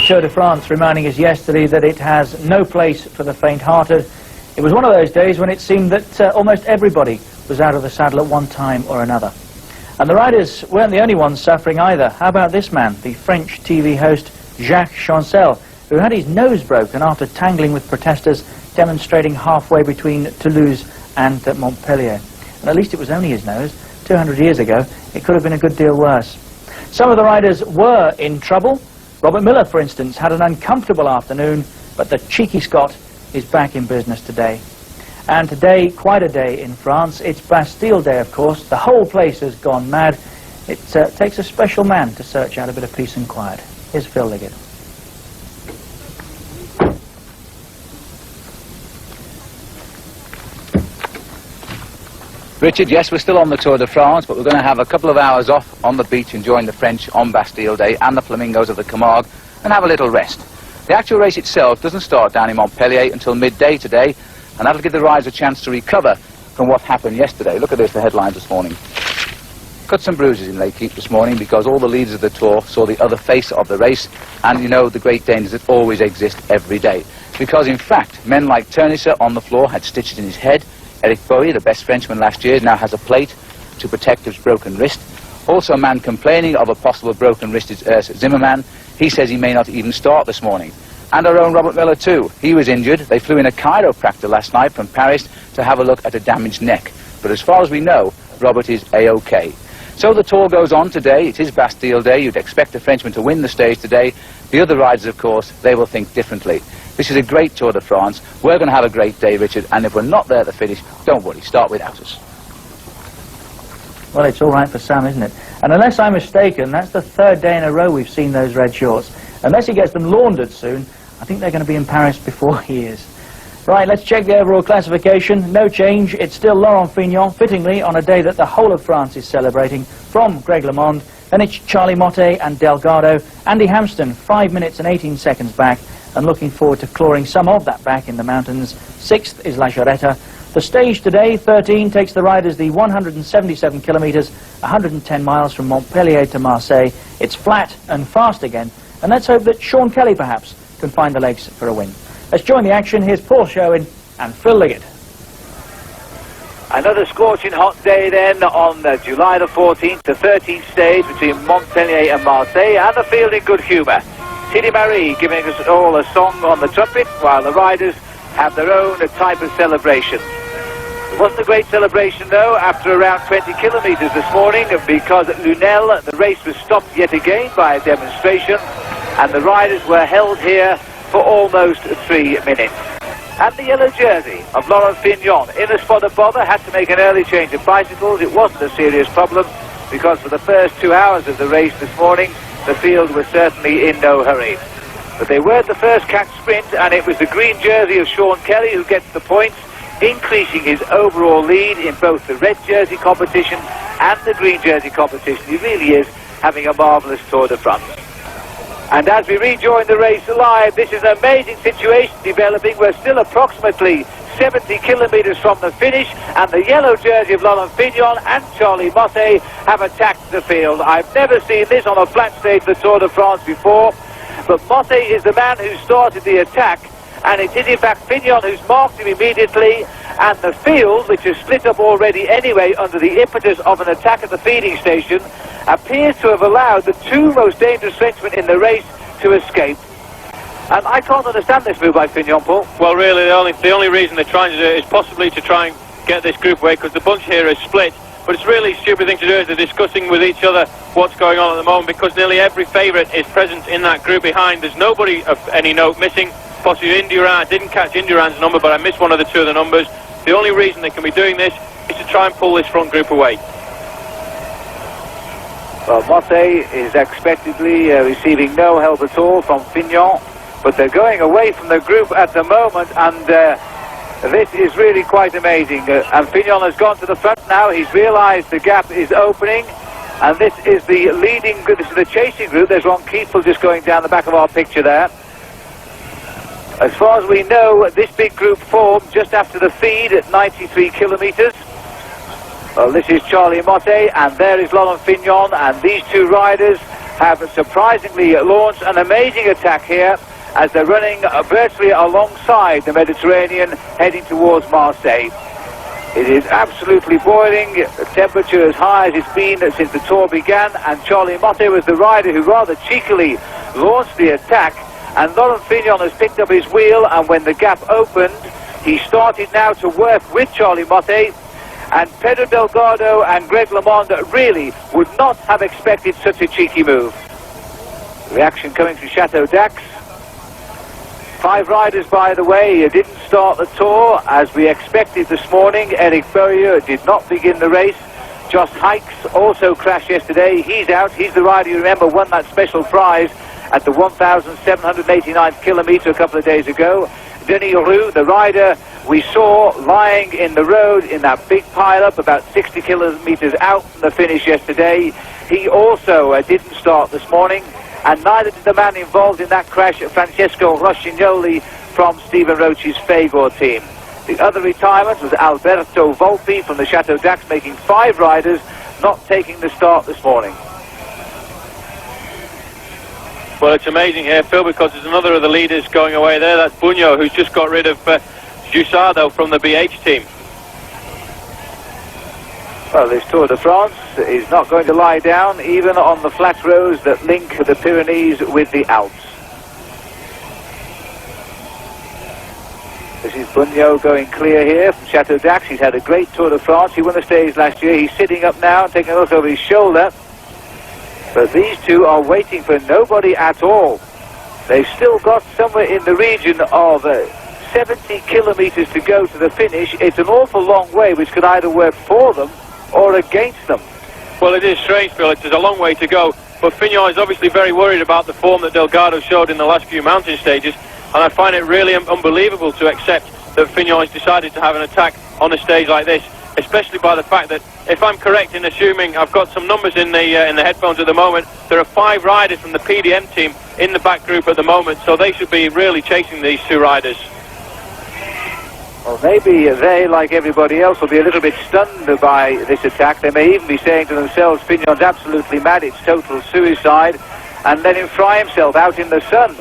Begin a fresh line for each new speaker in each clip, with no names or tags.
Tour de France reminding us yesterday that it has no place for the faint-hearted. It was one of those days when it seemed that almost everybody was out of the saddle at one time or another. And the riders weren't the only ones suffering either. How about this man, the French TV host Jacques Chancel, who had his nose broken after tangling with protesters demonstrating halfway between Toulouse and Montpellier. And at least it was only his nose. 200 years ago, it could have been a good deal worse. Some of the riders were in trouble. Robert Miller, for instance, had an uncomfortable afternoon, but the cheeky Scot is back in business today. And today, quite a day in France. It's Bastille Day, of course. The whole place has gone mad. It takes a special man to search out a bit of peace and quiet. Here's Phil Liggett.
Richard, yes, we're still on the Tour de France, but we're going to have a couple of hours off on the beach enjoying the French on Bastille Day and the flamingos of the Camargue and have a little rest. The actual race itself doesn't start down in Montpellier until midday today, and that'll give the riders a chance to recover from what happened yesterday. Look at this, the headlines this morning. Cuts and bruises in Lake Keep this morning because all the leaders of the Tour saw the other face of the race, and you know the great dangers that always exist every day. Because in fact, men like Turnisseur on the floor had stitches in his head. Eric Bowie, the best Frenchman last year, now has a plate to protect his broken wrist. Also a man complaining of a possible broken wrist is Urs Zimmermann. He says he may not even start this morning. And our own Robert Miller too. He was injured. They flew in a chiropractor last night from Paris to have a look at a damaged neck. But as far as we know, Robert is A-OK. So the Tour goes on today. It is Bastille Day. You'd expect the Frenchman to win the stage today. The other riders, of course, they will think differently. This is a great Tour de France. We're going to have a great day, Richard, and if we're not there at the finish, don't worry, start without us.
Well, it's all right for Sam, isn't it? And unless I'm mistaken, that's the third day in a row we've seen those red shorts. Unless he gets them laundered soon, I think they're going to be in Paris before he is. Right, let's check the overall classification. No change. It's still Laurent Fignon, fittingly, on a day that the whole of France is celebrating, from Greg LeMond. Then it's Charlie Motte and Delgado. Andy Hampston, 5 minutes and 18 seconds back, and looking forward to clawing some of that back in the mountains. Sixth is La Charrette. The stage today, 13, takes the riders the 177 kilometres, 110 miles from Montpellier to Marseille. It's flat and fast again, and let's hope that Sean Kelly, perhaps, can find the legs for a win. Let's join the action. Here's Paul Sherwin and Phil Liggett.
Another scorching hot day then on July the 14th, the 13th stage between Montpellier and Marseille, and the field in good humour. Thierry Marie giving us all a song on the trumpet, while the riders have their own type of celebration. It wasn't a great celebration though after around 20 kilometres this morning, because at Lunel the race was stopped yet again by a demonstration, and the riders were held here for almost 3 minutes. And the yellow jersey of Laurent Fignon in a spot of bother had to make an early change of bicycles. It wasn't a serious problem, because for the first 2 hours of the race this morning the field was certainly in no hurry. But they were the first catch sprint, and it was the green jersey of Sean Kelly who gets the points, increasing his overall lead in both the red jersey competition and the green jersey competition. He really is having a marvellous Tour de France. And as we rejoin the race live, this is an amazing situation developing. We're still approximately 70 kilometres from the finish, and the yellow jersey of Laurent Fignon and Charlie Motte have attacked the field. I've never seen this on a flat stage of the Tour de France before, but Motte is the man who started the attack, and it is in fact Fignon who's marked him immediately, and the field, which is split up already anyway under the impetus of an attack at the feeding station, appears to have allowed the two most dangerous Frenchmen in the race to escape. And I can't understand this move by Fignon, Paul.
Well, really, the only reason they're trying to do it is possibly to try and get this group away, because the bunch here is split. But it's really a stupid thing to do, is they're discussing with each other what's going on at the moment, because nearly every favourite is present in that group behind. There's nobody of any note missing. Possibly Indurain. I didn't catch Indurain's number, but I missed one of the two of the numbers. The only reason they can be doing this is to try and pull this front group away.
Well, Motte is expectedly receiving no help at all from Fignon, but they're going away from the group at the moment, and this is really quite amazing. And Fignon has gone to the front now. He's realised the gap is opening, and this is the leading group. This is the chasing group. There's Ron Kiefel just going down the back of our picture there. As far as we know, this big group formed just after the feed at 93 kilometres. Well, this is Charlie Motte, and there is Laurent Fignon, and these two riders have surprisingly launched an amazing attack here as they're running virtually alongside the Mediterranean, heading towards Marseille. It is absolutely boiling, the temperature as high as it's been since the tour began, and Charlie Motte was the rider who rather cheekily launched the attack, and Laurent Fignon has picked up his wheel, and when the gap opened, he started now to work with Charlie Motte, and Pedro Delgado and Greg LeMond really would not have expected such a cheeky move. Reaction coming from Chateau Dax. 5 riders, by the way, didn't start the tour as we expected this morning. Eric Berrieux did not begin the race. Josh Hykes also crashed yesterday. He's out. He's the rider you remember won that special prize at the 1,789th kilometre a couple of days ago. Denis Roux, the rider we saw lying in the road in that big pile-up about 60 kilometres out from the finish yesterday, he also didn't start this morning, and neither did the man involved in that crash, Francesco Roscignoli from Stephen Roche's Fagor team. The other retirement was Alberto Volpi from the Chateau Dax, making 5 riders not taking the start this morning.
Well, it's amazing here, Phil, because there's another of the leaders going away there. That's Bugno, who's just got rid of Jusardo from the BH team.
Well, this Tour de France is not going to lie down, even on the flat roads that link the Pyrenees with the Alps. This is Bugno going clear here from Chateau Dax. He's had a great Tour de France. He won the stage last year. He's sitting up now, taking a look over his shoulder. But these two are waiting for nobody at all. They've still got somewhere in the region of 70 kilometres to go to the finish. It's an awful long way, which could either work for them or against them.
Well, it is strange, Phil. It's a long way to go. But Fignon is obviously very worried about the form that Delgado showed in the last few mountain stages. And I find it really unbelievable to accept that Fignon has decided to have an attack on a stage like this, especially by the fact that, if I'm correct in assuming, I've got some numbers in the headphones at the moment, there are 5 riders from the PDM team in the back group at the moment, so they should be really chasing these 2 riders.
Well, maybe they, like everybody else, will be a little bit stunned by this attack. They may even be saying to themselves, Fignon's absolutely mad, it's total suicide, and let him fry himself out in the sun.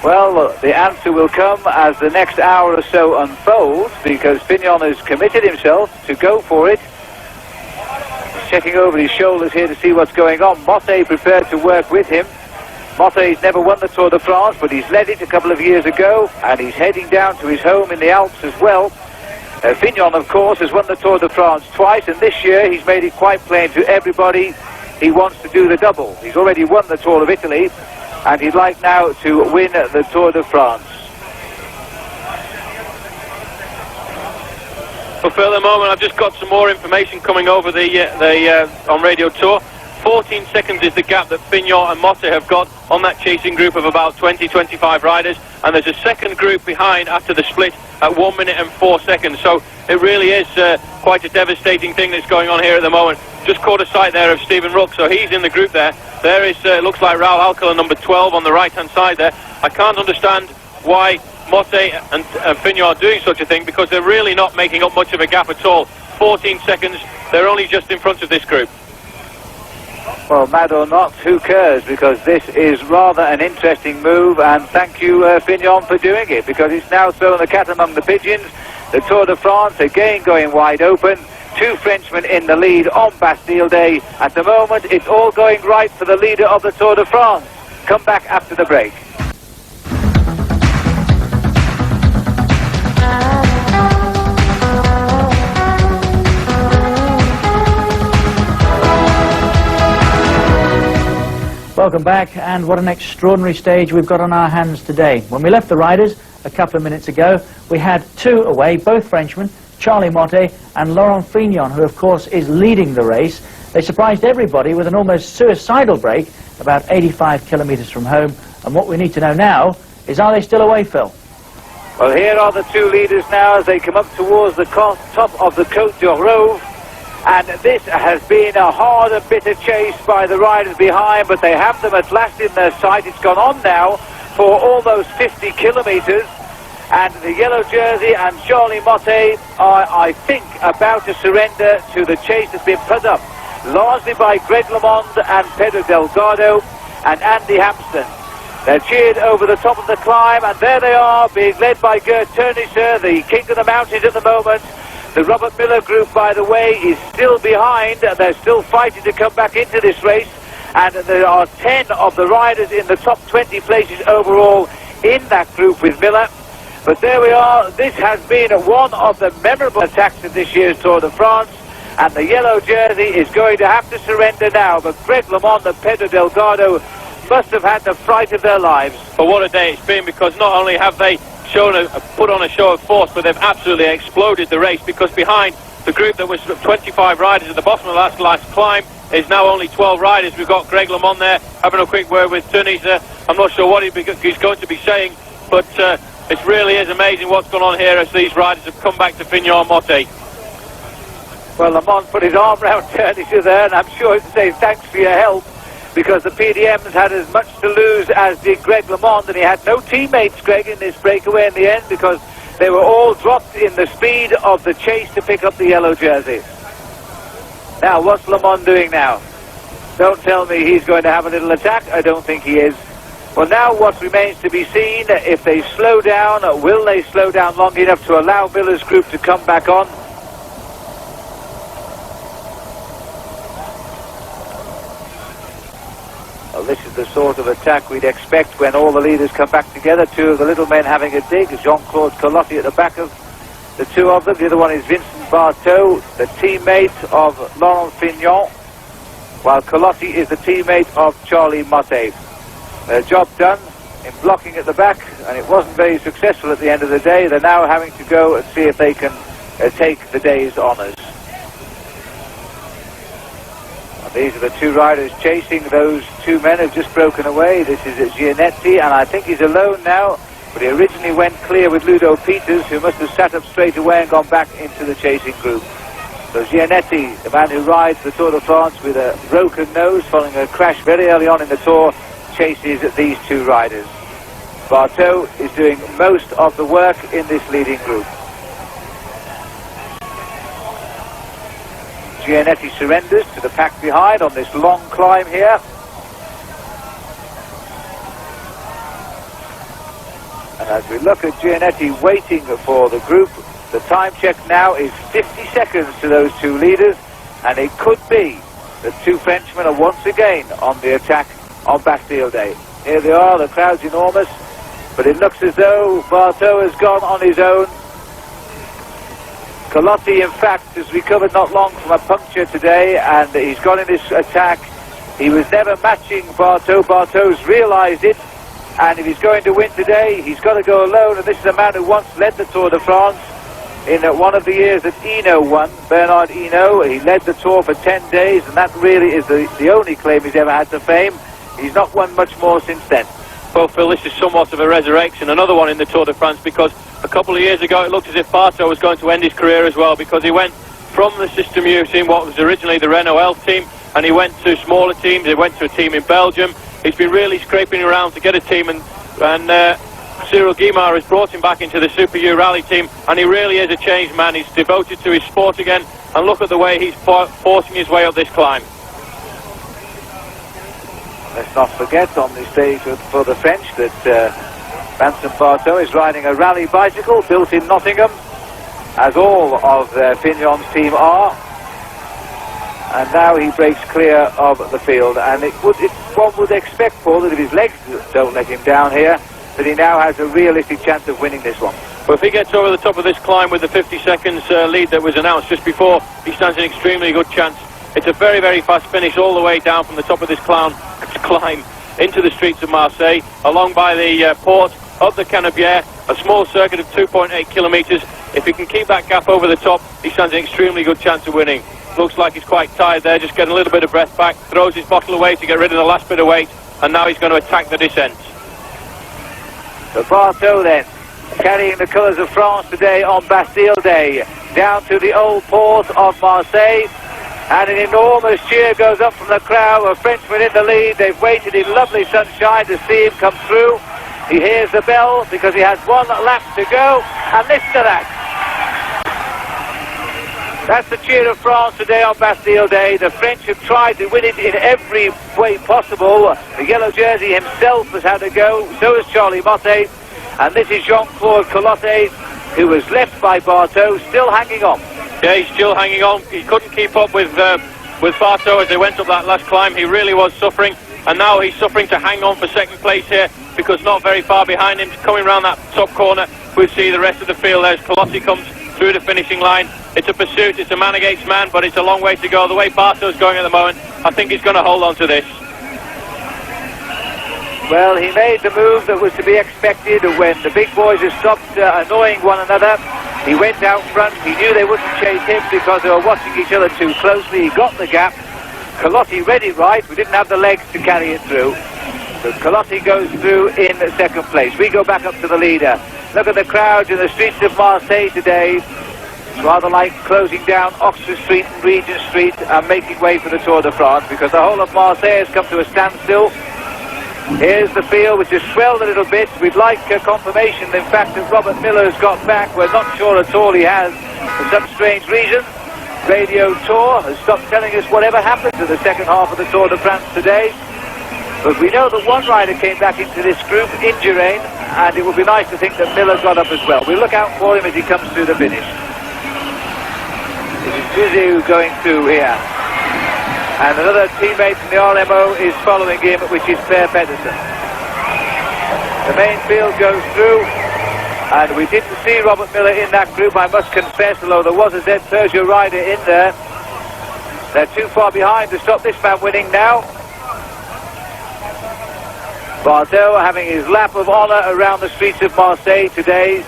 Well, the answer will come as the next hour or so unfolds, because Fignon has committed himself to go for it. He's checking over his shoulders here to see what's going on. Motte prepared to work with him. Motte's never won the Tour de France, but he's led it a couple of years ago, and he's heading down to his home in the Alps as well. Fignon, of course, has won the Tour de France twice, and this year he's made it quite plain to everybody he wants to do the double. He's already won the Tour of Italy, and he'd like now to win the Tour de France.
Well, for the moment, I've just got some more information coming over on Radio Tour. 14 seconds is the gap that Fignon and Motte have got on that chasing group of about 20-25 riders, and there's a second group behind after the split at 1 minute and 4 seconds. So it really is quite a devastating thing that's going on here at the moment. Just caught a sight there of Stephen Rook, so he's in the group there. There is, looks like Raul Alcala, number 12 on the right-hand side there. I can't understand why Motte and Fignon are doing such a thing, because they're really not making up much of a gap at all. 14 seconds, they're only just in front of this group.
Well, mad or not, who cares, because this is rather an interesting move, and thank you, Fignon, for doing it, because it's now thrown the cat among the pigeons. The Tour de France again going wide open. 2 Frenchmen in the lead on Bastille Day. At the moment, it's all going right for the leader of the Tour de France. Come back after the break.
Welcome back, and what an extraordinary stage we've got on our hands today. When we left the riders a couple of minutes ago, we had 2 away, both Frenchmen, Charlie Motte and Laurent Fignon, who of course is leading the race. They surprised everybody with an almost suicidal break about 85 kilometres from home, and what we need to know now is, are they still away, Phil?
Well, here are the 2 leaders now as they come up towards the top of the Côte d'Orove. And this has been a hard and bitter chase by the riders behind, but they have them at last in their sight. It's gone on now for almost 50 kilometres, and the yellow jersey and Charlie Motte are, I think, about to surrender to the chase that's been put up largely by Greg LeMond and Pedro Delgado and Andy Hampson. They're cheered over the top of the climb, and there they are, being led by Gert Turniser, the king of the mountains at the moment. The Robert Miller group, by the way, is still behind. They're still fighting to come back into this race, and there are 10 of the riders in the top 20 places overall in that group with Miller. But there we are. This has been one of the memorable attacks of this year's Tour de France, and the yellow jersey is going to have to surrender now. But Greg LeMond and Pedro Delgado must have had the fright of their lives.
But what a day it's been, because not only have they put on a show of force, but they've absolutely exploded the race, because behind the group that was 25 riders at the bottom of the last climb is now only 12 riders. We've got Greg LeMond there having a quick word with Turniser. I'm not sure what he's going to be saying, but it really is amazing what's gone on here as these riders have come back to Fignon-Motte.
Well, LeMond put his arm around Turniser there, and I'm sure he'd say thanks for your help, because the PDMs had as much to lose as did Greg LeMond, and he had no teammates, Greg, in this breakaway in the end, because they were all dropped in the speed of the chase to pick up the yellow jersey. Now, what's LeMond doing now? Don't tell me he's going to have a little attack. I don't think he is. Well, now what remains to be seen, if they slow down, will they slow down long enough to allow Miller's group to come back on? Well, this is the sort of attack we'd expect when all the leaders come back together. Two of the little men having a dig. Jean-Claude Colotti at the back of the two of them. The other one is Vincent Barteau, the teammate of Laurent Fignon, while Colotti is the teammate of Charlie Motte. Their job done in blocking at the back, and it wasn't very successful at the end of the day. They're now having to go and see if they can take the day's honours. These are the two riders chasing those two men who've just broken away. This is Gianetti, and I think he's alone now, but he originally went clear with Ludo Peters, who must have sat up straight away and gone back into the chasing group. So Gianetti, the man who rides the Tour de France with a broken nose following a crash very early on in the Tour, chases these two riders. Barteau is doing most of the work in this leading group. Gianetti surrenders to the pack behind on this long climb here. And as we look at Gianetti waiting for the group, the time check now is 50 seconds to those two leaders, and it could be that two Frenchmen are once again on the attack on Bastille Day. Here they are, the crowd's enormous, but it looks as though Barteau has gone on his own. Colotti, in fact, has recovered not long from a puncture today, and he's gone in this attack. He was never matching Barteau. Barteau's realised it, and if he's going to win today, he's got to go alone. And this is a man who once led the Tour de France in one of the years that Hinault won, Bernard Hinault. He led the Tour for 10 days, and that really is the only claim he's ever had to fame. He's not won much more since then.
Well, Phil, this is somewhat of a resurrection, another one in the Tour de France, because a couple of years ago it looked as if Barteau was going to end his career as well, because he went from the Système U team, what was originally the Renault Elf team, and he went to smaller teams. He went to a team in Belgium. He's been really scraping around to get a team, and Cyril Guimard has brought him back into the Super U Rally team, and he really is a changed man. He's devoted to his sport again, and look at the way he's forcing his way up this climb.
Let's not forget on this stage for the French that Vincent Barteau is riding a rally bicycle built in Nottingham, as all of Fignon's team are. And now he breaks clear of the field, and one would expect, Paul, that if his legs don't let him down here, that he now has a realistic chance of winning this one.
Well, if he gets over the top of this climb with the 50 seconds lead that was announced just before, he stands an extremely good chance. It's a very, very fast finish all the way down from the top of this climb into the streets of Marseille, along by the port of the Canebière, a small circuit of 2.8 kilometres. If he can keep that gap over the top, he stands an extremely good chance of winning. Looks like he's quite tired there, just getting a little bit of breath back, throws his bottle away to get rid of the last bit of weight, and now he's going to attack the descent.
So Barteau then, carrying the colours of France today on Bastille Day, down to the old port of Marseille, and an enormous cheer goes up from the crowd. A Frenchman in the lead. They've waited in lovely sunshine to see him come through. He hears the bell because he has one lap to go, and listen to that. That's the cheer of France today on Bastille Day. The French have tried to win it in every way possible. The yellow jersey himself has had a go, so has Charlie Motte. And this is Jean-Claude Colotte, who was left by Barteau, still hanging on.
Yeah, he's still hanging on. He couldn't keep up with Barteau as they went up that last climb. He really was suffering. And now he's suffering to hang on for second place here, because not very far behind him, coming round that top corner, we'll see the rest of the field. There's Colotte comes through the finishing line. It's a pursuit, it's a man against man, but it's a long way to go. The way Bartow's going at the moment, I think he's going to hold on to this.
Well, he made the move that was to be expected when the big boys had stopped annoying one another. He went out front. He knew they wouldn't chase him because they were watching each other too closely. He got the gap. Colotte read it right. We didn't have the legs to carry it through. So Colotte goes through in second place. We go back up to the leader. Look at the crowds in the streets of Marseille today. It's rather like closing down Oxford Street and Regent Street and making way for the Tour de France, because the whole of Marseille has come to a standstill. Here's the field, which has swelled a little bit. We'd like confirmation, in fact, that Robert Miller's got back. We're not sure at all he has, for some strange reason. Radio Tour has stopped telling us whatever happened to the second half of the Tour de France today. But we know that one rider came back into this group in Geraint, and it would be nice to think that Miller got up as well. We'll look out for him as he comes through the finish. This is Zizou going through here. And another teammate from the RMO is following him, which is Per Pedersen. The main field goes through, and we didn't see Robert Miller in that group, I must confess, although there was a Z Peugeot rider in there. They're too far behind to stop this man winning now. Barteau having his lap of honour around the streets of Marseille today.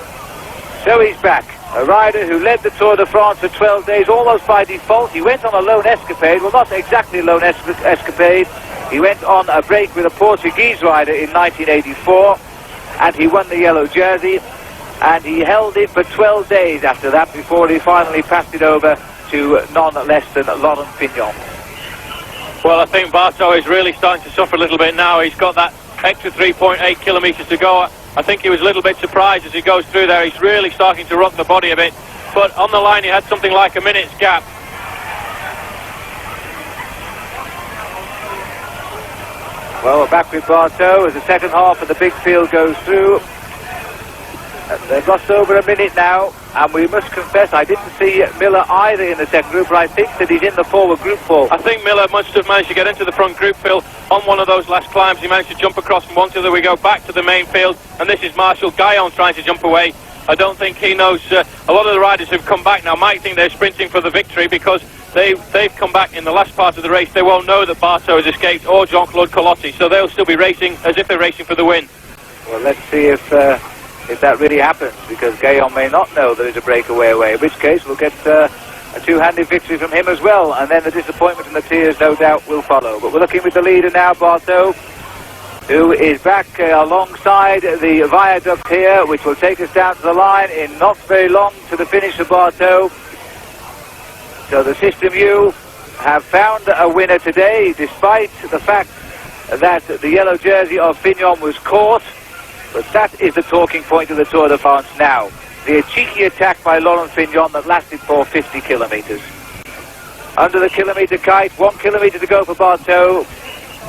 So he's back. A rider who led the Tour de France for 12 days almost by default. He went on a lone escapade, well, not exactly a lone escapade. He went on a break with a Portuguese rider in 1984, and he won the yellow jersey, and he held it for 12 days after that before he finally passed it over to none less than Laurent Fignon.
Well, I think Barteau is really starting to suffer a little bit now. He's got that extra 3.8 kilometres to go. I think he was a little bit surprised as he goes through there. He's really starting to rock the body a bit. But on the line he had something like a minute's gap.
Well, we're back with Barteau as the second half of the big field goes through. They've lost over a minute now, and we must confess I didn't see Miller either in the second group, but I think that he's in the forward group, Paul.
I think Miller must have managed to get into the front group, Phil, on one of those last climbs. He managed to jump across from one to the other. We go back to the main field, and this is Marshall Guyon trying to jump away. I don't think he knows. A lot of the riders who've come back now might think they're sprinting for the victory because they've come back in the last part of the race. They won't know that Barteau has escaped or Jean-Claude Colotte, so they'll still be racing as if they're racing for the win.
Well, let's see if that really happens, because Guyon may not know there is a breakaway away, in which case we'll get a two-handed victory from him as well, and then the disappointment and the tears no doubt will follow. But we're looking with the leader now, Barteau, who is back alongside the viaduct here, which will take us down to the line in not very long to the finish of Barteau. So the System U have found a winner today, despite the fact that the yellow jersey of Fignon was caught. But that is the talking point of the Tour de France now. The cheeky attack by Laurent Fignon that lasted for 50 kilometres. Under the kilometre kite, 1 kilometre to go for Barteau.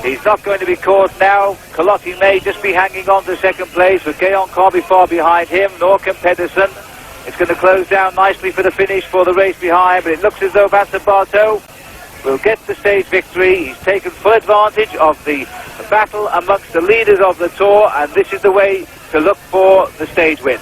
He's not going to be caught now. Colotte may just be hanging on to second place, but Guyon can't be far behind him, nor can Pedersen. It's going to close down nicely for the finish for the race behind, but it looks as though Vincent Barteau will get the stage victory. He's taken full advantage of the battle amongst the leaders of the Tour, and this is the way to look for the stage win.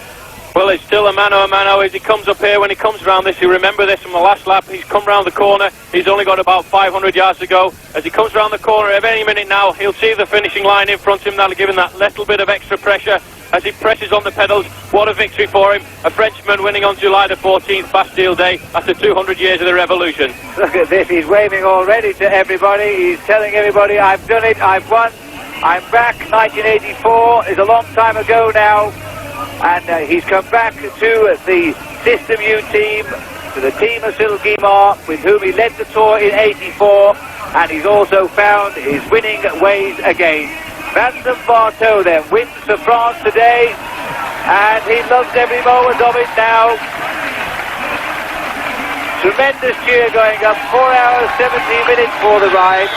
Well, it's still a mano as he comes up here. When he comes round this, you remember this from the last lap. He's come round the corner. He's only got about 500 yards to go. As he comes round the corner, at any minute now, he'll see the finishing line in front of him. That'll give him that little bit of extra pressure as he presses on the pedals. What a victory for him. A Frenchman winning on July the 14th, Bastille Day, after 200 years of the revolution.
Look at this. He's waving already to everybody. He's telling everybody, I've done it, I've won, I'm back. 1984 is a long time ago now. And he's come back to the System U team, to the team of Cyril Guimard, with whom he led the Tour in 84, and he's also found his winning ways again. Vincent Barteau then wins for France today, and he loves every moment of it now. Tremendous cheer going up. 4 hours, 17 minutes for the ride.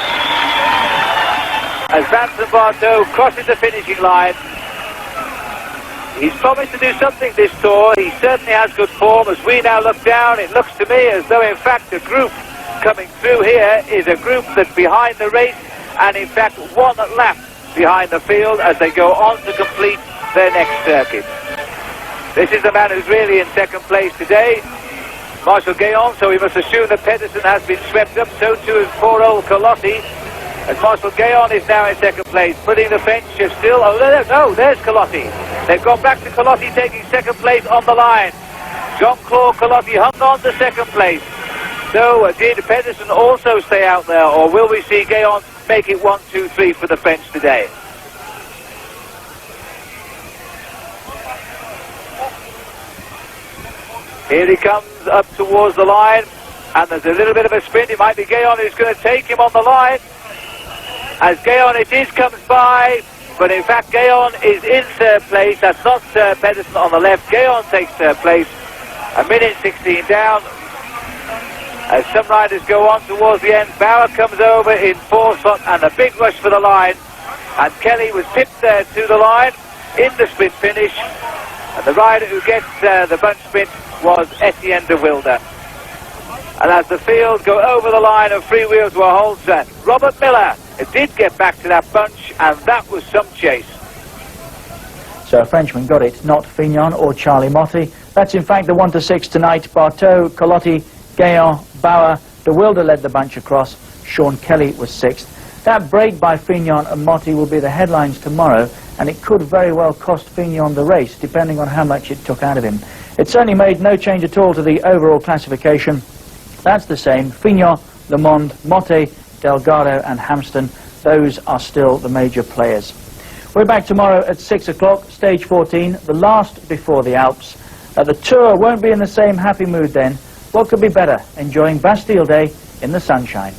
As Vincent Barteau crosses the finishing line. He's promised to do something this tour. He certainly has good form. As we now look down, it looks to me as though, in fact, the group coming through here is a group that's behind the race, and in fact, one lap behind the field as they go on to complete their next circuit. This is the man who's really in second place today, Marshal Gayon, so we must assume that Pedersen has been swept up, so too is poor old Colotti. As Marshal Gayon is now in second place, putting the French still, no, there's Colotti. They've gone back to Colotti taking second place on the line. Jean-Claude Colotti hung on to second place. So did Pedersen also stay out there, or will we see Gayon make it 1, 2, 3 for the French today? Here he comes up towards the line, and there's a little bit of a sprint. It might be Gayon who's going to take him on the line. As Gayon comes by, but in fact Gayon is in third place. That's not Pedersen on the left. Gayon takes third place, 1:16 down. As some riders go on towards the end, Bauer comes over in fourth spot, and a big rush for the line. And Kelly was pipped there to the line in the sprint finish. And the rider who gets the bunch sprint was Etienne de Wilde. And as the field go over the line of free wheels to a halt, Robert Miller did get back to that bunch, and that was some chase.
So a Frenchman got it, not Fignon or Charlie Motti. That's in fact the 1 to 6 tonight. Barteau, Colotti, Gayon, Bauer, de Wilde led the bunch across. Sean Kelly was 6th. That break by Fignon and Motti will be the headlines tomorrow, and it could very well cost Fignon the race, depending on how much it took out of him. It certainly made no change at all to the overall classification. That's the same. Fignon, Le Monde, Motte, Delgado and Hampston, those are still the major players. We're back tomorrow at 6 o'clock, stage 14, the last before the Alps. The Tour won't be in the same happy mood then. What could be better? Enjoying Bastille Day in the sunshine.